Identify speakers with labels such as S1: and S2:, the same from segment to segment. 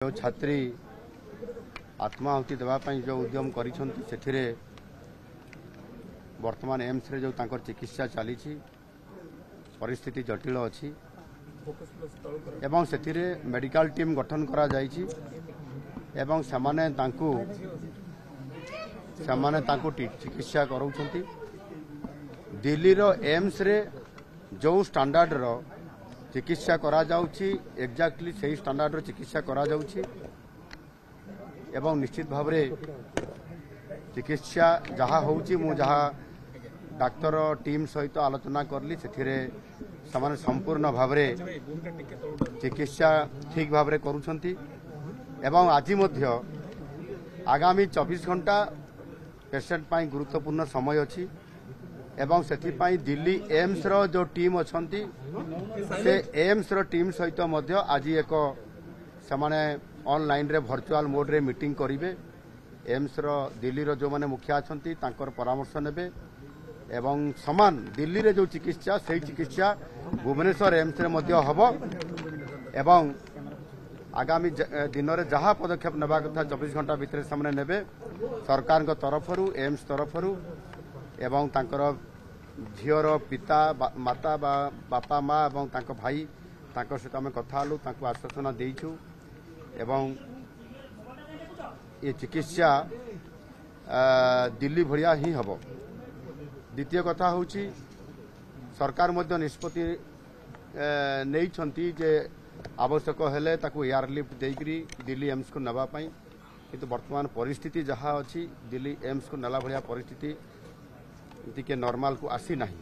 S1: जो छात्री आत्माहुति देवाई जो उद्यम कर वर्तमान एम्स रे जो तांकर चिकित्सा चली परिस्थिति जटिल अच्छी एवं से मेडिकल टीम गठन करा जायछि एवं समाने तांको चिकित्सा करूछंती। दिल्ली रो एम्स रे जो स्टैंडर्ड रो चिकित्सा करा जाउछि एक्जाक्टली सही स्टैंडर्ड रो चिकित्सा करा जाउछि एवं निश्चित भाव रे चिकित्सा जहाँ होउछि मु जहाँ डाक्तर टीम सहित आलोचना करली से समान संपूर्ण भाव रे चिकित्सा ठीक भाव रे करूछंती एवं आज मध्य आगामी 24 घंटा पेशेंट पाई गुरुत्वपूर्ण समय अछि एवं सेथिपाई दिल्ली एम्स रो जो टीम अछंती से एम्स रो टीम सहित मध्य आज एक समाने ऑनलाइन रे वर्चुअल मोड रे मीटिंग करिवे। एम्स रो दिल्ली रो जो माने मुखिया अछंती तांकर परामर्श नेबे एवं समान दिल्ली रे जो चिकित्सा सही चिकित्सा भुवनेश्वर एम्स रे मध्य हबो एवं आगामी दिन में जहाँ पदक्षेप नेबा कथा 24 घंटा भितर सामने नेबे सरकार तरफरु एम्स तरफरु एवं तांकर झीर पिता माता बापा माँ एवं तांको भाई तांको सहित आम कथा हलु तांको आश्वासन देइछु एवं ये चिकित्सा दिल्ली भलिया ही हबो। द्वितीय कथा होची सरकार मध्य निष्पत्ति नहीं जे आवश्यक हेले ताकू एयरलिफ्ट देकरी दिल्ली एम्स को नवा पाई किंतु वर्तमान परिस्थिति जहाँ अच्छी दिल्ली एम्स को नला भलिया परिस्थिति टिके नॉर्मल को आसी नहीं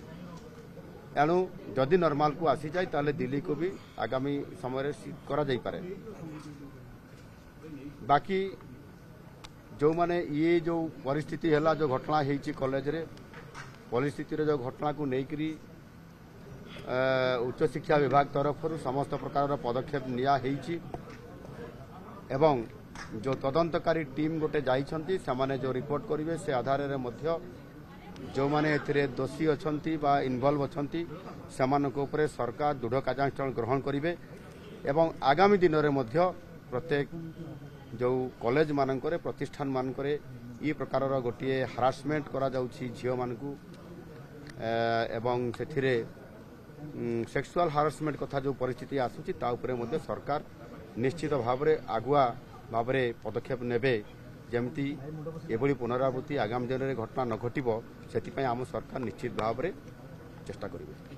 S1: एणु जदि नॉर्मल को आसी जाए ताले दिल्ली को भी आगामी समय करा जाई पारे। बाकी जो माने ये जो परिस्थिति है जो घटना होती कॉलेज रे परिस्थिति जो घटना को लेकरी उच्च शिक्षा विभाग तरफ समस्त प्रकार पदक्षेप निया हेइछि एवं जो तदंतकारी टीम गोटे जाइछंती समाने जो रिपोर्ट करिवे से आधार रे मध्य जो माने एथिरे दोषी अछंती बा इन्वॉल्व अछंती समानक उपरे सरकार दृढ़ कार्यानुष्ठान ग्रहण करिवे एवं आगामी दिन रे मध्य प्रत्येक जो कॉलेज मानकरे प्रतिष्ठान मानकरे ई प्रकार गोटे हारासमेंट करा जाउछि झियो मानकू एवं सेथिरे सेक्सुअल हारासमेंट कथा जो परिस्थिति आसुची ता उपरे मध्य सरकार निश्चित भाव रे आगुआ भाव रे पदक्षेप नेबे जेमती एभली पुनरावृत्ति आगामी दिन में घटना न घटिबो सेति पई आम सरकार निश्चित भाव रे चेष्टा करिवे।